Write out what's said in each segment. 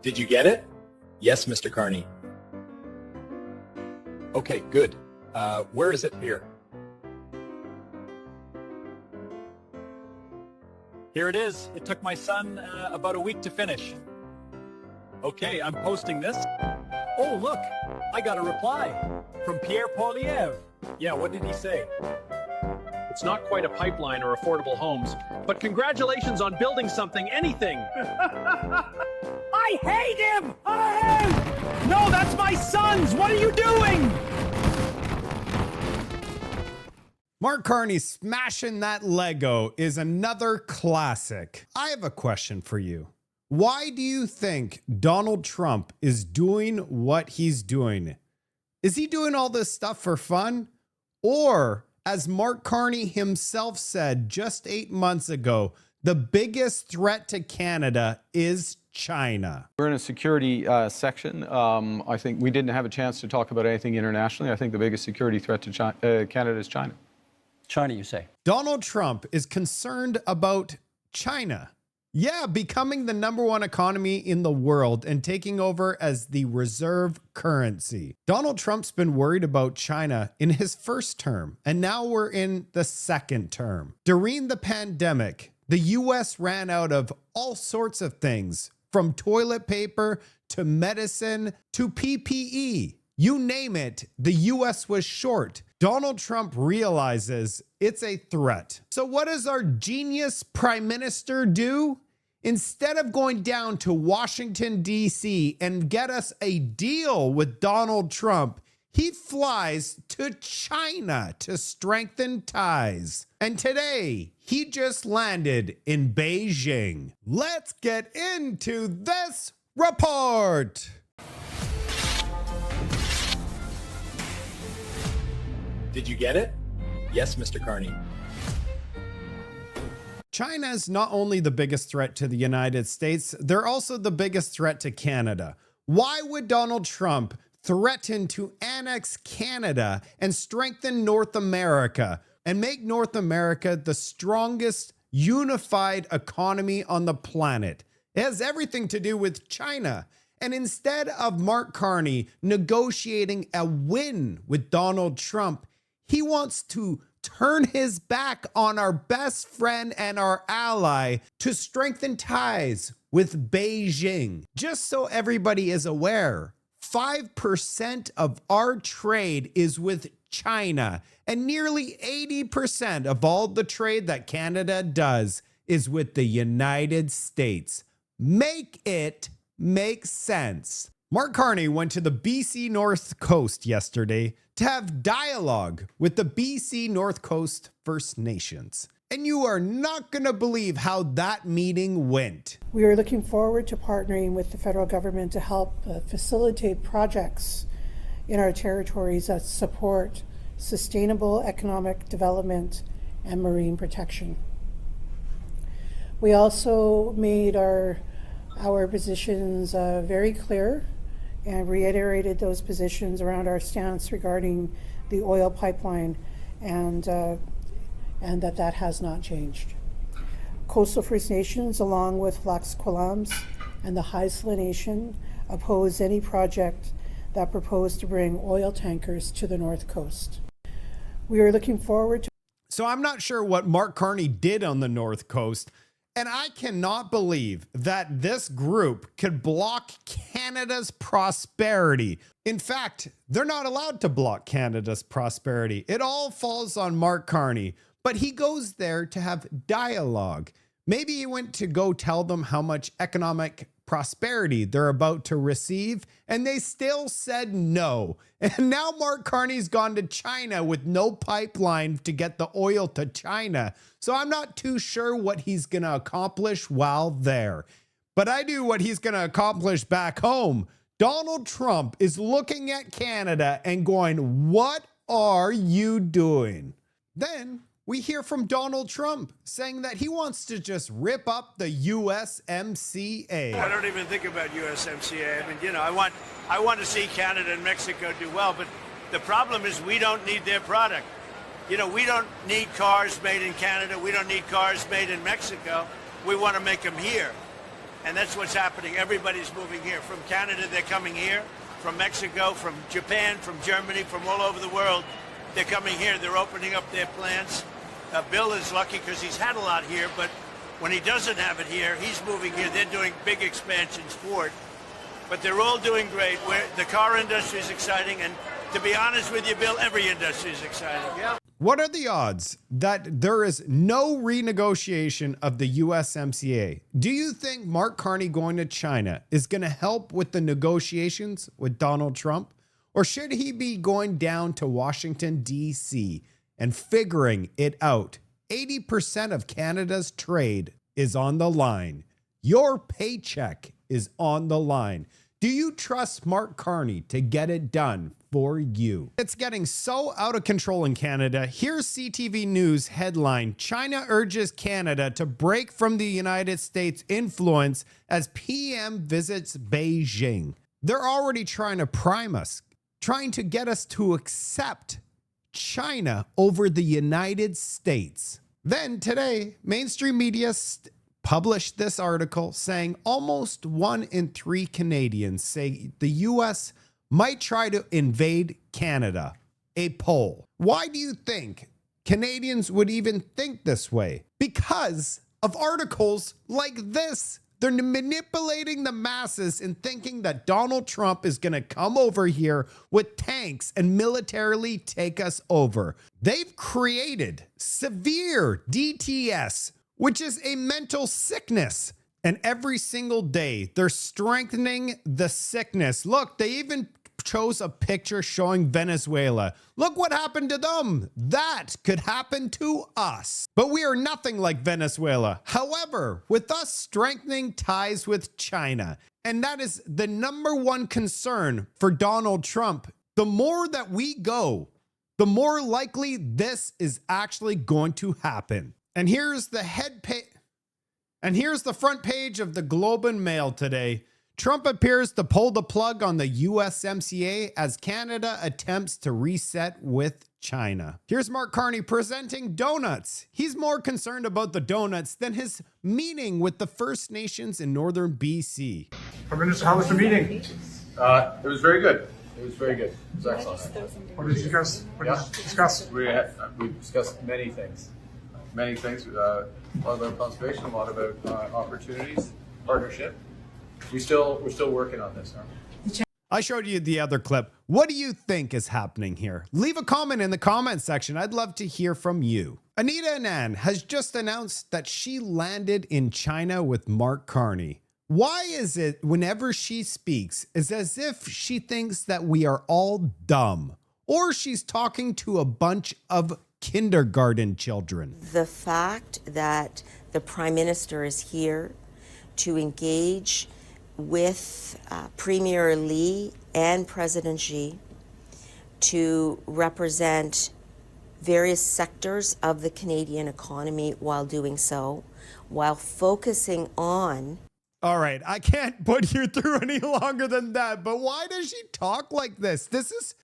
Did you get it? Yes, Mr. Carney. Okay, good. Where is it here? Here it is. It took my son about a week to finish. Okay, I'm posting this. Oh, look, I got a reply from Pierre Poilievre. Yeah, what did he say? It's not quite a pipeline or affordable homes, but congratulations on building something, anything. I hate him! No, that's my son's! What are you doing? Mark Carney smashing that Lego is another classic. I have a question for you. Why do you think Donald Trump is doing what he's doing? Is he doing all this stuff for fun? Or, as Mark Carney himself said just 8 months ago, the biggest threat to Canada is China? We're in a security section. I think we didn't have a chance to talk about anything internationally. I think the biggest security threat to Canada is China. China, you say? Donald Trump is concerned about China. Yeah, becoming the #1 economy in the world and taking over as the reserve currency. Donald Trump's been worried about China in his first term, and now we're in the second term. During the pandemic, the US ran out of all sorts of things, from toilet paper to medicine to PPE. You name it, the US was short. Donald Trump realizes it's a threat. So what does our genius prime minister do? Instead of going down to Washington, D.C. and get us a deal with Donald Trump, he flies to China to strengthen ties. And today, he just landed in Beijing. Let's get into this report. Did you get it? Yes, Mr. Carney. China is not only the biggest threat to the United States, they're also the biggest threat to Canada. Why would Donald Trump threaten to annex Canada and strengthen North America and make North America the strongest unified economy on the planet? It has everything to do with China. And instead of Mark Carney negotiating a win with Donald Trump, he wants to turn his back on our best friend and our ally to strengthen ties with Beijing. Just so everybody is aware, 5% of our trade is with China, and nearly 80% of all the trade that Canada does is with the United States. Make it make sense. Mark Carney went to the BC North Coast yesterday to have dialogue with the BC North Coast First Nations. And you are not going to believe how that meeting went. We are looking forward to partnering with the federal government to help facilitate projects in our territories that support sustainable economic development and marine protection. We also made our positions very clear and reiterated those positions around our stance regarding the oil pipeline, and that has not changed. Coastal First Nations, along with Lax Kw'alaams and the Haisla Nation, oppose any project that proposed to bring oil tankers to the North Coast. We are looking forward to... So I'm not sure what Mark Carney did on the North Coast, and I cannot believe that this group could block Canada's prosperity. In fact, they're not allowed to block Canada's prosperity. It all falls on Mark Carney, but he goes there to have dialogue. Maybe he went to go tell them how much economic prosperity they're about to receive, and they still said no. And now Mark Carney's gone to China with no pipeline to get the oil to China. So I'm not too sure what he's going to accomplish while there. But I do what he's going to accomplish back home. Donald Trump is looking at Canada and going, "What are you doing?" Then we hear from Donald Trump saying that he wants to just rip up the USMCA. I don't even think about USMCA. I mean, you know, I want to see Canada and Mexico do well, but the problem is we don't need their product. You know, we don't need cars made in Canada. We don't need cars made in Mexico. We want to make them here. And that's what's happening. Everybody's moving here. From Canada, they're coming here. From Mexico, from Japan, from Germany, from all over the world, they're coming here. They're opening up their plants. Bill is lucky because he's had a lot here, but when he doesn't have it here, he's moving here. They're doing big expansions for it. But they're all doing great. The car industry is exciting, and to be honest with you, Bill, every industry is exciting. Yeah. What are the odds that there is no renegotiation of the USMCA? Do you think Mark Carney going to China is going to help with the negotiations with Donald Trump? Or should he be going down to Washington, D.C. and figuring it out? 80% of Canada's trade is on the line. Your paycheck is on the line. Do you trust Mark Carney to get it done for you? It's getting so out of control in Canada. Here's CTV News headline: China urges Canada to break from the United States influence as PM visits Beijing. They're already trying to prime us, trying to get us to accept China over the United States. Then today, mainstream media published this article saying almost 1 in 3 Canadians say the US might try to invade Canada. A poll. Why do you think Canadians would even think this way? Because of articles like this. They're manipulating the masses in thinking that Donald Trump is going to come over here with tanks and militarily take us over. They've created severe DTS, which is a mental sickness. And every single day, they're strengthening the sickness. Look, they even chose a picture showing Venezuela. Look what happened to them. That could happen to us. But we are nothing like Venezuela. However, with us strengthening ties with China, and that is the #1 concern for Donald Trump, the more that we go, the more likely this is actually going to happen. And here's the front page of the Globe and Mail today. Trump appears to pull the plug on the USMCA as Canada attempts to reset with China. Here's Mark Carney presenting donuts. He's more concerned about the donuts than his meeting with the First Nations in northern BC. Prime Minister, how was the meeting? It was very good. It was very good. It was excellent. What did you discuss? We discussed many things. Many things. A lot about conservation, a lot about opportunities, partnership. We're still working on this, aren't we? I showed you the other clip. What do you think is happening here? Leave a comment in the comment section. I'd love to hear from you. Anita Anand has just announced that she landed in China with Mark Carney. Why is it whenever she speaks, it's as if she thinks that we are all dumb, or she's talking to a bunch of kindergarten children? The fact that the Prime Minister is here to engage with Premier Lee and President Xi to represent various sectors of the Canadian economy while doing so, while focusing on... All right, I can't put you through any longer than that, but why does she talk like this?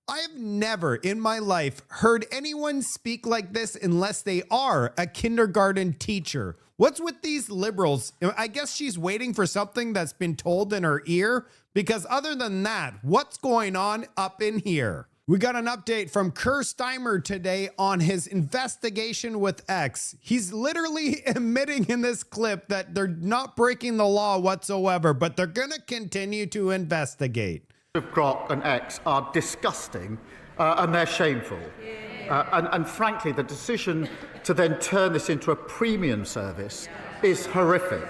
I have never in my life heard anyone speak like this unless they are a kindergarten teacher. What's with these liberals? I guess she's waiting for something that's been told in her ear, because other than that, what's going on up in here? We got an update from Keir Starmer today on his investigation with X. He's literally admitting in this clip that they're not breaking the law whatsoever, but they're going to continue to investigate. Grok and X are disgusting and they're shameful. And frankly, the decision to then turn this into a premium service is horrific.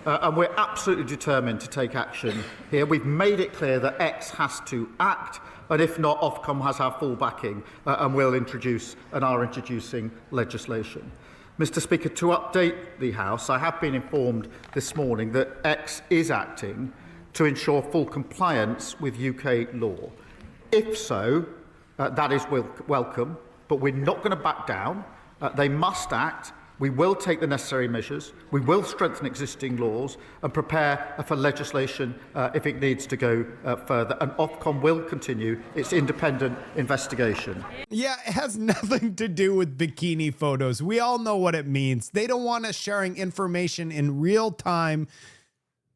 And we're absolutely determined to take action here. We've made it clear that X has to act, and if not, Ofcom has our full backing and will introduce and are introducing legislation. Mr. Speaker, to update the House, I have been informed this morning that X is acting to ensure full compliance with UK law. If so, that is welcome, but we're not going to back down. They must act. We will take the necessary measures. We will strengthen existing laws and prepare for legislation if it needs to go further. And Ofcom will continue its independent investigation. Yeah, it has nothing to do with bikini photos. We all know what it means. They don't want us sharing information in real time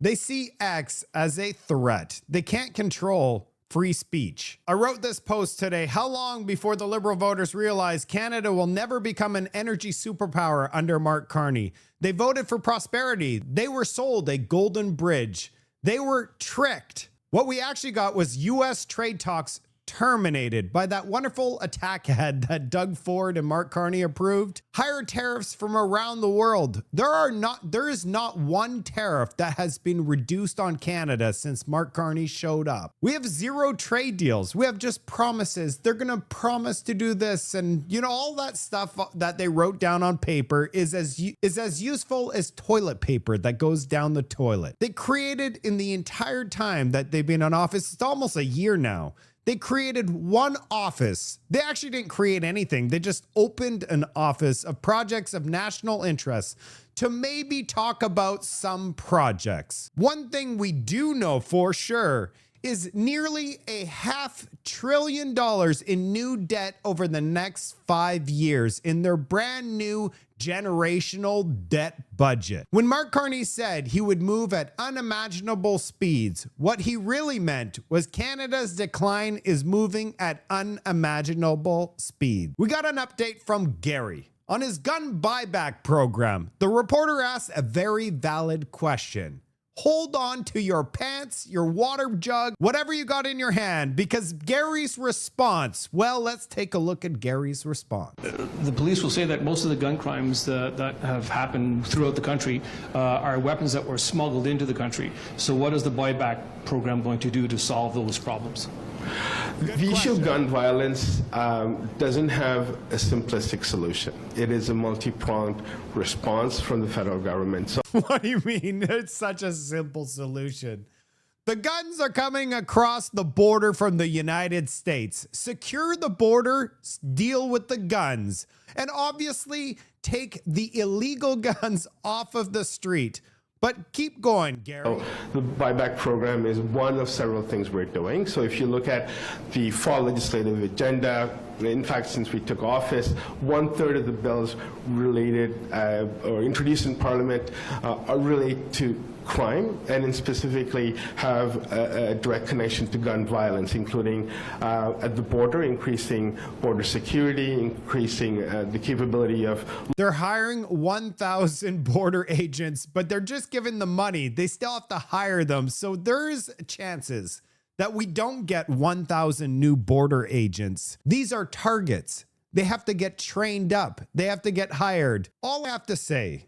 They see X as a threat. They can't control free speech. I wrote this post today. How long before the Liberal voters realize Canada will never become an energy superpower under Mark Carney? They voted for prosperity. They were sold a golden bridge. They were tricked. What we actually got was U.S. trade talks terminated by that wonderful attack ad that Doug Ford and Mark Carney approved. Higher tariffs from around the world. There is not one tariff that has been reduced on Canada since Mark Carney showed up. We have zero trade deals. We have just promises. They're going to promise to do this, and all that stuff that they wrote down on paper is as useful as toilet paper that goes down the toilet. They created in the entire time that they've been in office, it's almost a year now. They created one office. They actually didn't create anything. They just opened an office of projects of national interest to maybe talk about some projects. One thing we do know for sure is nearly $500 billion in new debt over the next 5 years in their brand new generational debt budget. When Mark Carney said he would move at unimaginable speeds, what he really meant was Canada's decline is moving at unimaginable speed. We got an update from Gary. On his gun buyback program, the reporter asked a very valid question. Hold on to your pants, your water jug, whatever you got in your hand, because Gary's response, well, let's take a look at Gary's response. The police will say that most of the gun crimes that have happened throughout the country are weapons that were smuggled into the country. So what is the buyback program going to do to solve those problems? The issue of gun violence doesn't have a simplistic solution. It is a multi-pronged response from the federal government. So what do you mean? It's such a simple solution. The guns are coming across the border from the United States. Secure the border, deal with the guns, and obviously take the illegal guns off of the street. But keep going, Gary. So the buyback program is one of several things we're doing. So if you look at the fall legislative agenda, in fact, since we took office, 1/3 of the bills related or introduced in Parliament relate to crime, and then specifically have a direct connection to gun violence, including at the border, increasing border security, increasing the capability of... They're hiring 1,000 border agents, but they're just given the money. They still have to hire them. So there's chances that we don't get 1,000 new border agents. These are targets. They have to get trained up. They have to get hired. All I have to say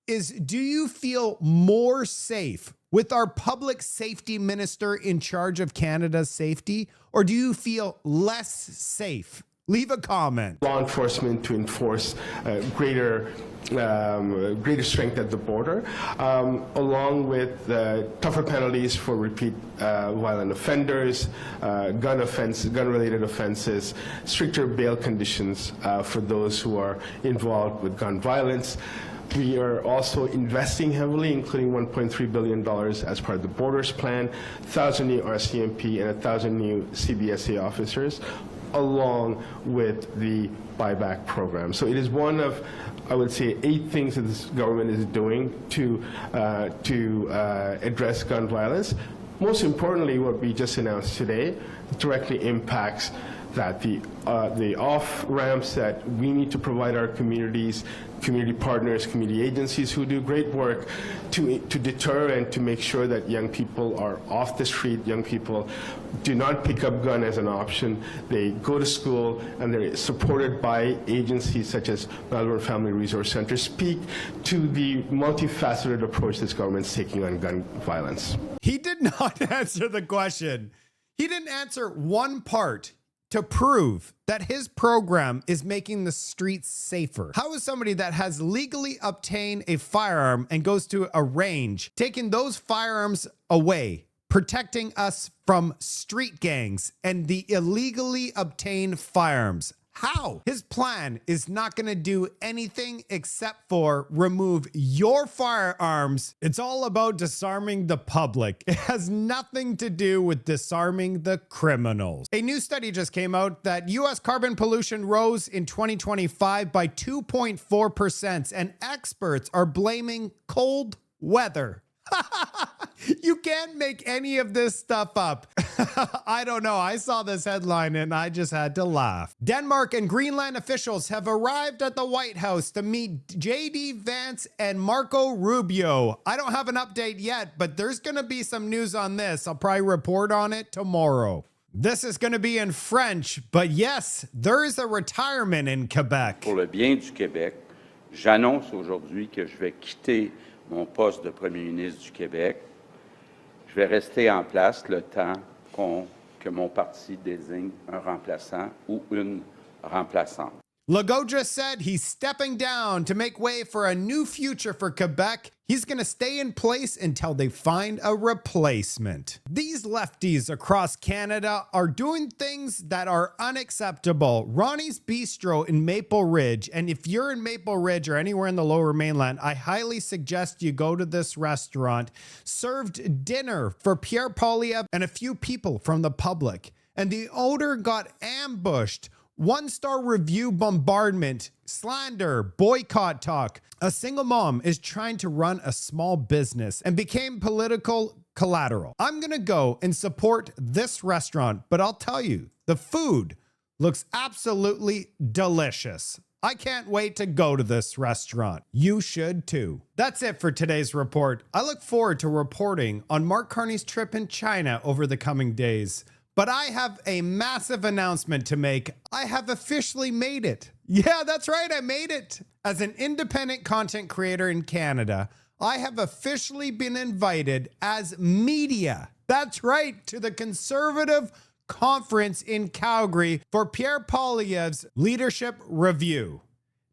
is, do you feel more safe with our public safety minister in charge of Canada's safety, or do you feel less safe? Leave a comment. Law enforcement to enforce greater strength at the border, along with tougher penalties for repeat violent offenders, gun-related offenses, stricter bail conditions for those who are involved with gun violence. We are also investing heavily, including $1.3 billion as part of the Borders Plan, 1,000 new RCMP, and 1,000 new CBSA officers, along with the buyback program. So it is one of, I would say, 8 things that this government is doing to address gun violence. Most importantly, what we just announced today directly impacts that the off-ramps that we need to provide our communities, community partners, community agencies who do great work to deter and to make sure that young people are off the street. Young people do not pick up gun as an option. They go to school and they're supported by agencies such as Melbourne Family Resource Center. Speak to the multifaceted approach this government's taking on gun violence. He did not answer the question. He didn't answer one part to prove that his program is making the streets safer. How is somebody that has legally obtained a firearm and goes to a range taking those firearms away, protecting us from street gangs and the illegally obtained firearms? How? His plan is not going to do anything except for remove your firearms. It's all about disarming the public. It has nothing to do with disarming the criminals. A new study just came out that U.S. carbon pollution rose in 2025 by 2.4%, and experts are blaming cold weather. You can't make any of this stuff up. I don't know. I saw this headline and I just had to laugh. Denmark and Greenland officials have arrived at the White House to meet J.D. Vance and Marco Rubio. I don't have an update yet, but there's going to be some news on this. I'll probably report on it tomorrow. This is going to be in French, but yes, there is a retirement in Quebec. Pour le bien du Québec, j'annonce aujourd'hui que je vais quitter mon poste de Premier ministre du Québec. Je vais rester en place le temps que mon parti désigne un remplaçant ou une remplaçante. Legault just said he's stepping down to make way for a new future for Quebec. He's going to stay in place until they find a replacement. These lefties across Canada are doing things that are unacceptable. Ronnie's Bistro in Maple Ridge, and if you're in Maple Ridge or anywhere in the Lower Mainland, I highly suggest you go to this restaurant. Served dinner for Pierre Poilievre and a few people from the public, and the owner got ambushed. 1-star review bombardment, slander, boycott talk. A single mom is trying to run a small business and became political collateral. I'm going to go and support this restaurant, but I'll tell you, the food looks absolutely delicious. I can't wait to go to this restaurant. You should too. That's it for today's report. I look forward to reporting on Mark Carney's trip in China over the coming days. But I have a massive announcement to make. I have officially made it. Yeah, that's right, I made it. As an independent content creator in Canada, I have officially been invited as media. That's right, to the Conservative Conference in Calgary for Pierre Poilievre's Leadership Review.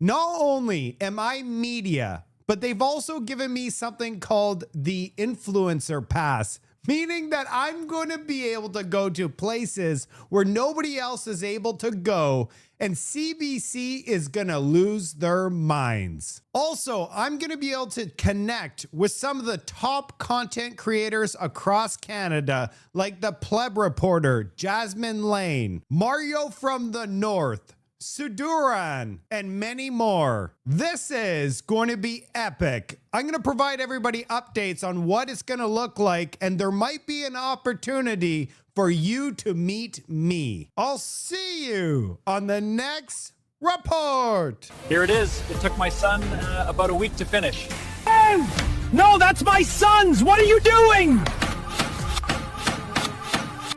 Not only am I media, but they've also given me something called the Influencer Pass, meaning that I'm going to be able to go to places where nobody else is able to go, and CBC is going to lose their minds. Also, I'm going to be able to connect with some of the top content creators across Canada, like the Pleb Reporter, Jasmine Lane, Mario from the North, Suduran, and many more. This is going to be epic. I'm going to provide everybody updates on what it's going to look like, and there might be an opportunity for you to meet me. I'll see you on the next report. Here it is. It took my son about a week to finish. No, that's my son's! What are you doing?